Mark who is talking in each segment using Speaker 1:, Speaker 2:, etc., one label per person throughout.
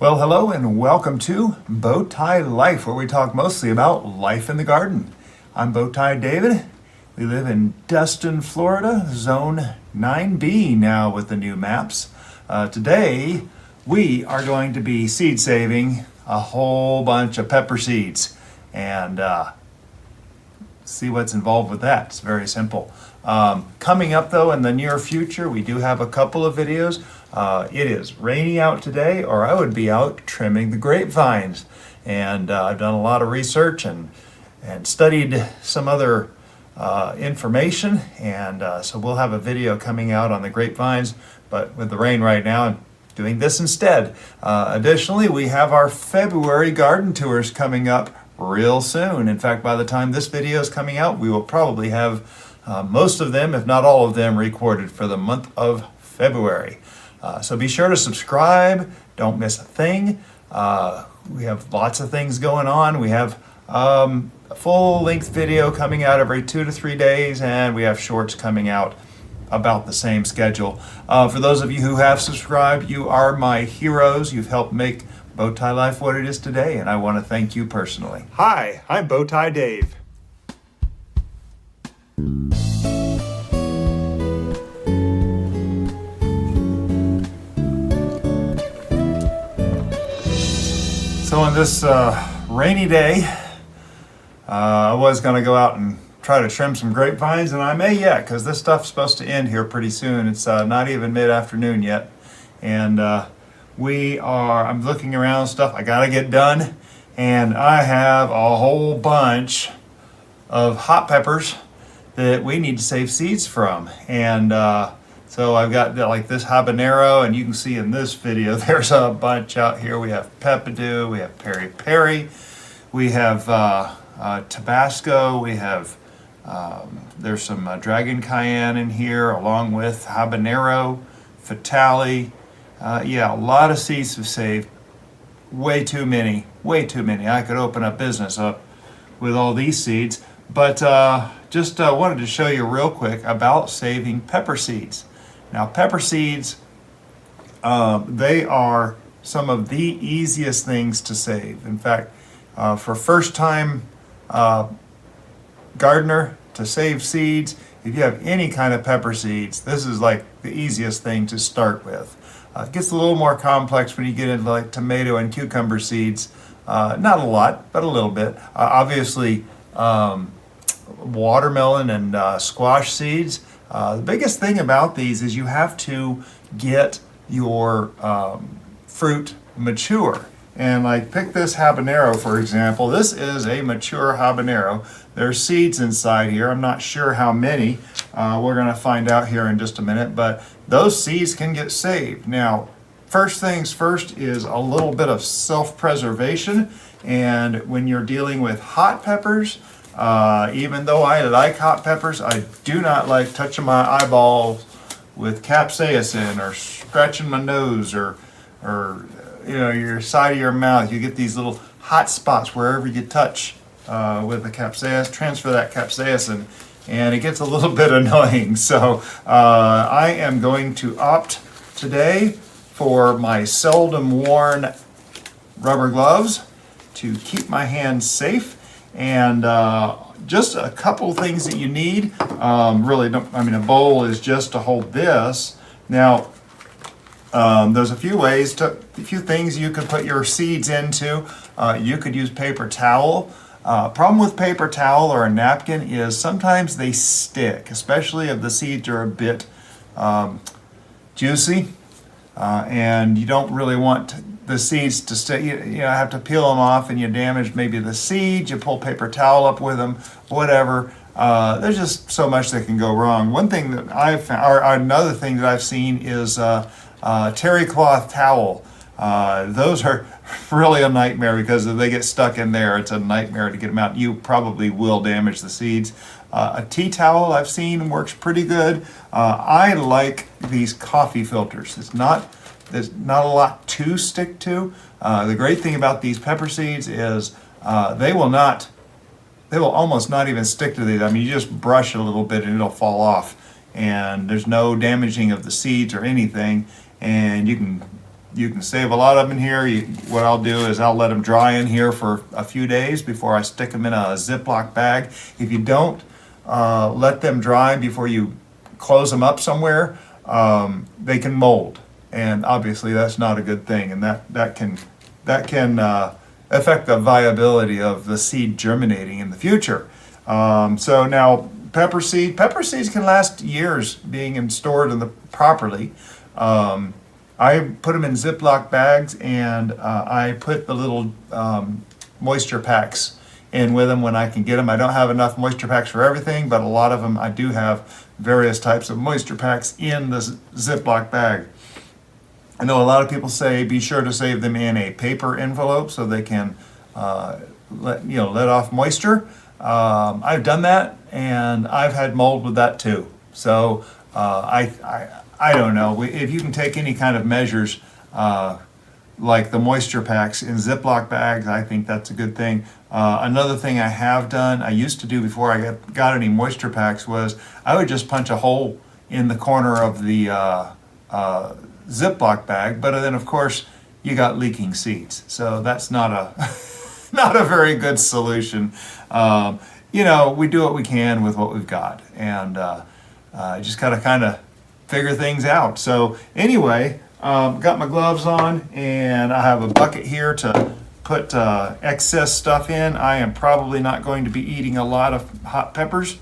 Speaker 1: Well, hello and welcome to Bowtie Life, where we talk mostly about life in the garden. I'm Bowtie David. We live in Destin, Florida, Zone 9B now with the new maps. Today, we are going to be seed saving a whole bunch of pepper seeds and see what's involved with that. It's very simple. Coming up though in the near future, we do have a couple of videos. It is rainy out today, or I would be out trimming the grapevines. And I've done a lot of research and studied some other information, and so we'll have a video coming out on the grapevines, but with the rain right now, I'm doing this instead. Additionally, we have our February garden tours coming up real soon. In fact, by the time this video is coming out, we will probably have most of them, if not all of them, recorded for the month of February. So be sure to subscribe. Don't miss a thing. We have lots of things going on. We have a full-length video coming out every 2 to 3 days, and we have shorts coming out about the same schedule. For those of you who have subscribed, you are my heroes. You've helped make Bowtie Life what it is today, and I want to thank you personally. Hi, I'm Bowtie Dave. So on this rainy day, I was going to go out and try to trim some grapevines, and I may yet, because this stuff's supposed to end here pretty soon. It's not even mid-afternoon yet, and I'm looking around stuff I got to get done, and I have a whole bunch of hot peppers that we need to save seeds from. And so I've got like this habanero, and you can see in this video there's a bunch out here. We have peppadew, we have peri-peri, we have Tabasco, we have there's some dragon cayenne in here, along with habanero, fatale. Yeah, a lot of seeds to save. Way too many. I could open a business up with all these seeds, but just wanted to show you real quick about saving pepper seeds. Now, pepper seeds, they are some of the easiest things to save. In fact, for first-time gardener to save seeds, if you have any kind of pepper seeds, this is like the easiest thing to start with. It gets a little more complex when you get into like tomato and cucumber seeds. Not a lot, but a little bit. Obviously, watermelon and squash seeds. The biggest thing about these is you have to get your fruit mature. And like pick this habanero, for example. This is a mature habanero. There's seeds inside here. I'm not sure how many. We're going to find out here in just a minute, but those seeds can get saved. Now, first things first is a little bit of self-preservation. And when you're dealing with hot peppers, even though I like hot peppers, I do not like touching my eyeballs with capsaicin or scratching my nose or your side of your mouth. You get these little hot spots wherever you touch with the capsaicin. Transfer that capsaicin, and it gets a little bit annoying. So I am going to opt today for my seldom worn rubber gloves to keep my hands safe. And just a couple things that you need. A bowl is just to hold this. Now, there's a few things you could put your seeds into. You could use paper towel. Problem with paper towel or a napkin is sometimes they stick, especially if the seeds are a bit juicy, and you don't really want the seeds to stay. You have to peel them off, and you damage maybe the seeds. You pull paper towel up with them, whatever. There's just so much that can go wrong. One thing that I've found, or another thing that I've seen, is terry cloth towel. Those are really a nightmare, because if they get stuck in there, it's a nightmare to get them out. You probably will damage the seeds. A tea towel I've seen works pretty good. I like these coffee filters. There's not a lot to stick to. The great thing about these pepper seeds is they will almost not even stick to these. I mean, you just brush a little bit and it'll fall off. And there's no damaging of the seeds or anything. And you can You can save a lot of them in here. What I'll do is I'll let them dry in here for a few days before I stick them in a Ziploc bag. If you don't let them dry before you close them up somewhere, they can mold, and obviously that's not a good thing, and that can affect the viability of the seed germinating in the future. So now pepper seeds can last years being stored properly. I put them in Ziploc bags, and I put the little moisture packs in with them when I can get them. I don't have enough moisture packs for everything, but a lot of them I do have various types of moisture packs in the Ziploc bag. I know a lot of people say be sure to save them in a paper envelope so they can let off moisture. I've done that, and I've had mold with that too. So I don't know if you can take any kind of measures like the moisture packs in Ziploc bags. I think that's a good thing. Another thing I have done, I used to do before I got any moisture packs, was I would just punch a hole in the corner of the Ziploc bag, but then of course you got leaking seeds, so that's not a not a very good solution. We do what we can with what we've got, and just gotta kind of figure things out. So anyway, got my gloves on, and I have a bucket here to put excess stuff in. I am probably not going to be eating a lot of hot peppers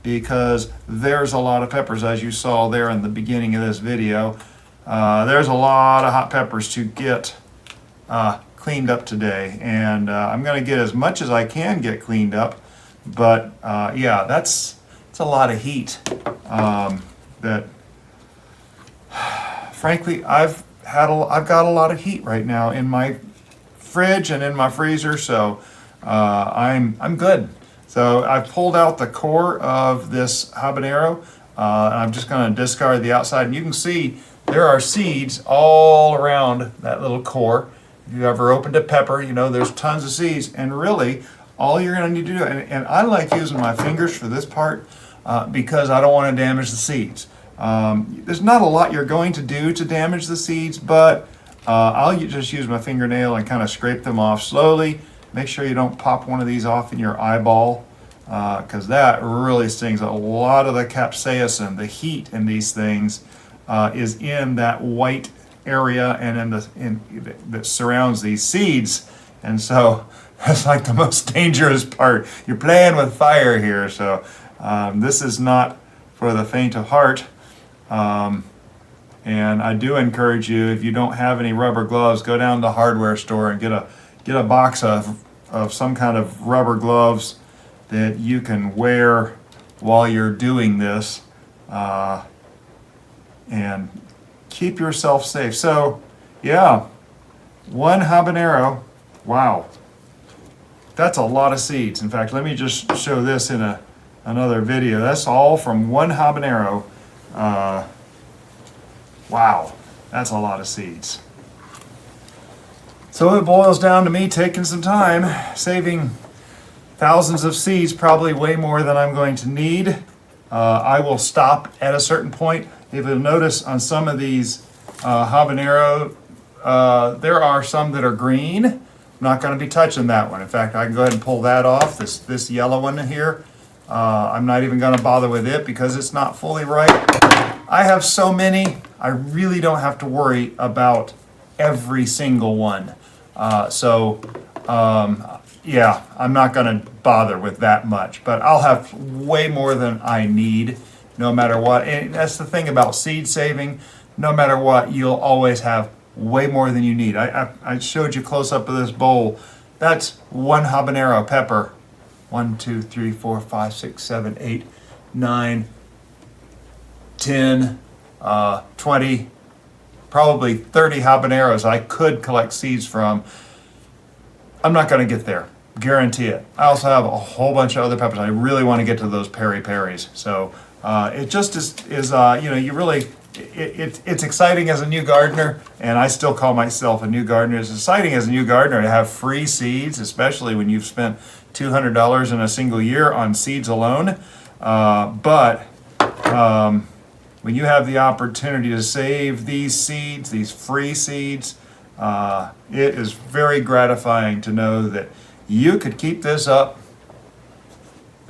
Speaker 1: because there's a lot of peppers, as you saw there in the beginning of this video. There's a lot of hot peppers to get cleaned up today, and I'm going to get as much as I can get cleaned up. But yeah, that's a lot of heat that frankly I've got a lot of heat right now in my fridge and in my freezer, so I'm good. So I've pulled out the core of this habanero, and I'm just going to discard the outside, and you can see there are seeds all around that little core. If you ever opened a pepper, you know there's tons of seeds, and really all you're going to need to do, and I like using my fingers for this part because I don't want to damage the seeds. There's not a lot you're going to do to damage the seeds, but I'll just use my fingernail and kind of scrape them off slowly. Make sure you don't pop one of these off in your eyeball, because that really stings. A lot of the capsaicin, the heat in these things, is in that white area and that surrounds these seeds, and so that's like the most dangerous part. You're playing with fire here, so this is not for the faint of heart. And I do encourage you, if you don't have any rubber gloves, go down to the hardware store and get a box of some kind of rubber gloves that you can wear while you're doing this, and keep yourself safe. So yeah, one habanero, wow, that's a lot of seeds. In fact, let me just show this in another video. That's all from one habanero. Wow, that's a lot of seeds. So it boils down to me taking some time, saving thousands of seeds, probably way more than I'm going to need. I will stop at a certain point. If you'll notice on some of these habanero, there are some that are green. I'm not going to be touching that one. In fact, I can go ahead and pull that off, this yellow one here. I'm not even going to bother with it because it's not fully ripe. I have so many, I really don't have to worry about every single one. Yeah, I'm not going to bother with that much, but I'll have way more than I need no matter what. And that's the thing about seed saving. No matter what, you'll always have way more than you need. I showed you close up of this bowl. That's one habanero pepper. 1, 2, 3, 4, 5, 6, 7, 8, 9, 10, 20, probably 30 habaneros I could collect seeds from. I'm not going to get there, guarantee it. I also have a whole bunch of other peppers. I really want to get to those peri-peris. So it just is you really, it's exciting as a new gardener, and I still call myself a new gardener. It's exciting as a new gardener to have free seeds, especially when you've spent $200 in a single year on seeds alone. But when you have the opportunity to save these seeds, these free seeds, it is very gratifying to know that you could keep this up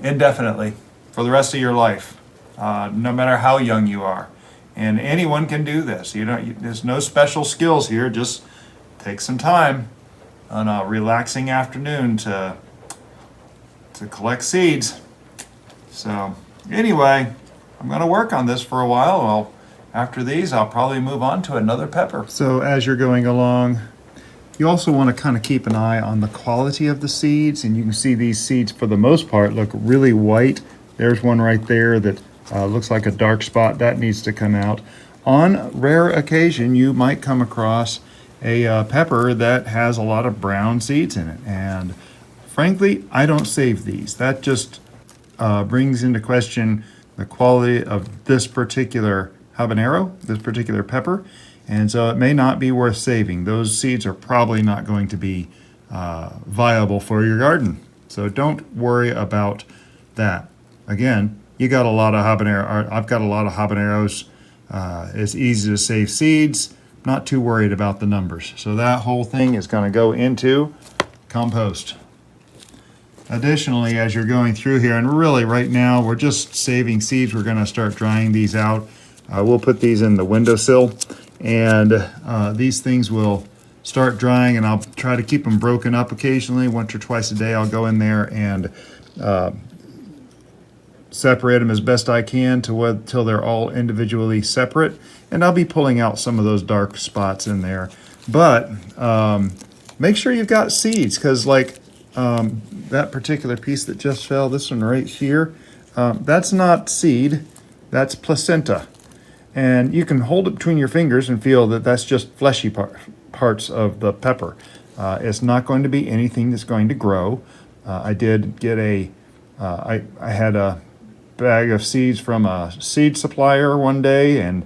Speaker 1: indefinitely for the rest of your life, no matter how young you are. And anyone can do this. There's no special skills here. Just take some time on a relaxing afternoon to collect seeds. So anyway, I'm going to work on this for a while. After these, I'll probably move on to another pepper. So as you're going along, you also want to kind of keep an eye on the quality of the seeds. And you can see these seeds, for the most part, look really white. There's one right there that looks like a dark spot. That needs to come out. On rare occasion, you might come across a pepper that has a lot of brown seeds in it. And frankly, I don't save these. That just brings into question the quality of this particular habanero, this particular pepper, and so it may not be worth saving. Those seeds are probably not going to be viable for your garden. So don't worry about that. Again, you got a lot of habanero. I've got a lot of habaneros. It's easy to save seeds. Not too worried about the numbers. So that whole thing is going to go into compost. Additionally, as you're going through here, and really right now we're just saving seeds, we're going to start drying these out. We'll put these in the windowsill, and these things will start drying, and I'll try to keep them broken up occasionally. Once or twice a day I'll go in there and separate them as best I can till they're all individually separate, and I'll be pulling out some of those dark spots in there. But make sure you've got seeds, because like that particular piece that just fell, this one right here, that's not seed, that's placenta. And you can hold it between your fingers and feel that that's just fleshy parts of the pepper. It's not going to be anything that's going to grow. I did get I had a bag of seeds from a seed supplier one day and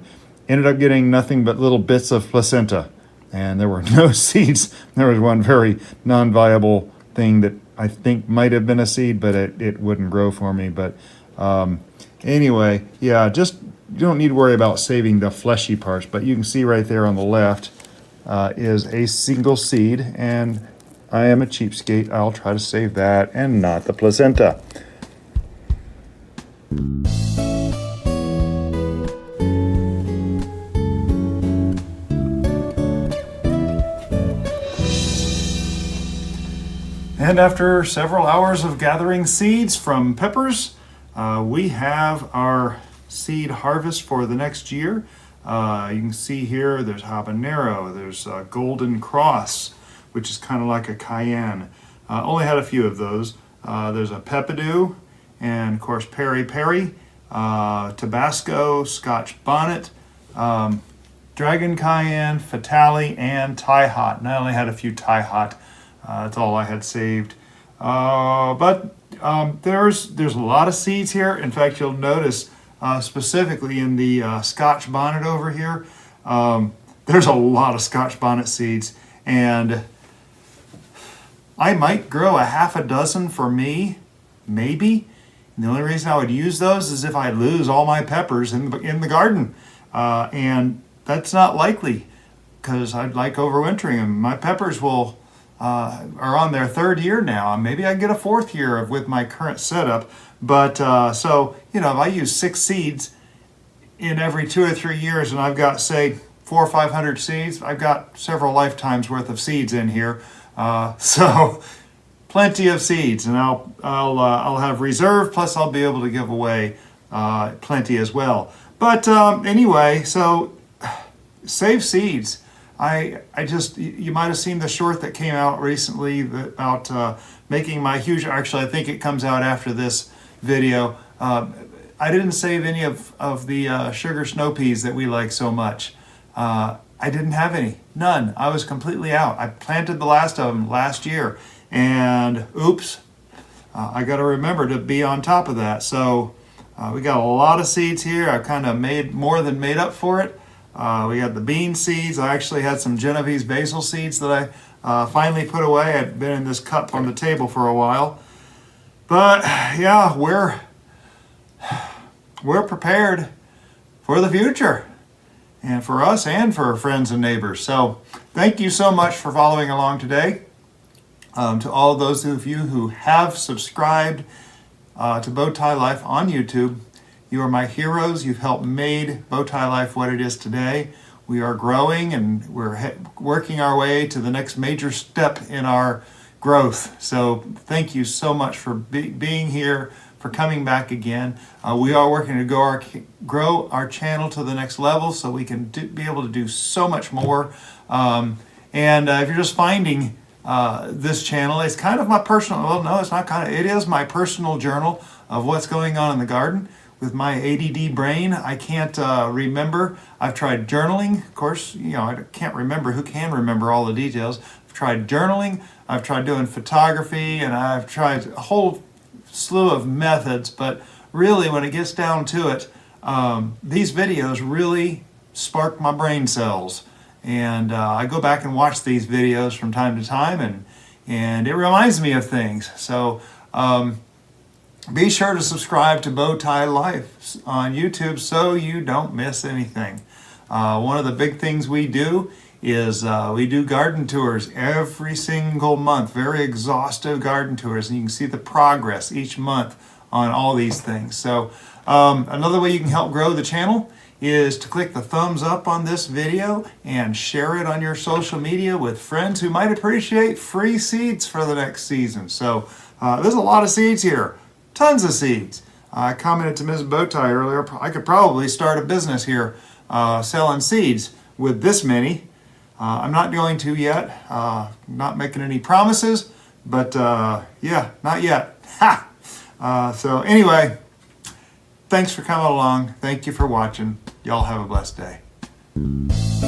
Speaker 1: ended up getting nothing but little bits of placenta. And there were no seeds. There was one very non-viable thing that I think might have been a seed, but it wouldn't grow for me. But anyway, yeah, just you don't need to worry about saving the fleshy parts, but you can see right there on the left is a single seed, and I am a cheapskate. I'll try to save that and not the placenta. And after several hours of gathering seeds from peppers, we have our seed harvest for the next year. You can see here there's habanero, there's golden cross, which is kind of like a cayenne. Only had a few of those. There's a peppadew, and of course peri peri, Tabasco, Scotch bonnet, dragon cayenne, fatale, and Thai hot. And I only had a few Thai hot. That's all I had saved. But there's a lot of seeds here. In fact, you'll notice specifically in the Scotch bonnet over here, there's a lot of Scotch bonnet seeds, and I might grow a half a dozen for me, maybe. And the only reason I would use those is if I lose all my peppers in the garden, and that's not likely because I'd like overwintering them. My peppers are on their third year now. Maybe I get a fourth year with my current setup. But so, if I use 6 seeds in every 2 or 3 years, and I've got, say, 400 or 500 seeds, I've got several lifetimes worth of seeds in here. So plenty of seeds, and I'll have reserve, plus I'll be able to give away plenty as well. But anyway, so save seeds. You might have seen the short that came out recently about making my huge, actually I think it comes out after this video. I didn't save any of the sugar snow peas that we like so much. I didn't have any, none. I was completely out. I planted the last of them last year, and oops, I got to remember to be on top of that. So we got a lot of seeds here. I kind of more than made up for it. We got the bean seeds. I actually had some Genovese basil seeds that I finally put away. I'd been in this cup on the table for a while. But yeah, we're prepared for the future, and for us and for friends and neighbors. So thank you so much for following along today. To all those of you who have subscribed to Bowtie Life on YouTube, you are my heroes. You've helped made Bowtie Life what it is today. We are growing, and we're working our way to the next major step in our growth. So thank you so much for being here, for coming back again. We are working to grow our channel to the next level so we can be able to do so much more. If you're just finding this channel, it's kind of my personal, well, no, it's not kind of, it is my personal journal of what's going on in the garden. With my ADD brain, I can't remember. I've tried journaling. Of course, I can't remember. Who can remember all the details? I've tried journaling. I've tried doing photography, and I've tried a whole slew of methods. But really, when it gets down to it, these videos really spark my brain cells. And I go back and watch these videos from time to time, and it reminds me of things. So be sure to subscribe to Bowtie Life on YouTube so you don't miss anything. One of the big things we do is we do garden tours every single month, very exhaustive garden tours, and you can see the progress each month on all these things. So another way you can help grow the channel is to click the thumbs up on this video and share it on your social media with friends who might appreciate free seeds for the next season. So there's a lot of seeds here. Tons of seeds. I commented to Ms. Bowtie earlier, I could probably start a business here selling seeds with this many. I'm not going to yet. Not making any promises, but yeah, not yet. Ha! So anyway, thanks for coming along. Thank you for watching. Y'all have a blessed day.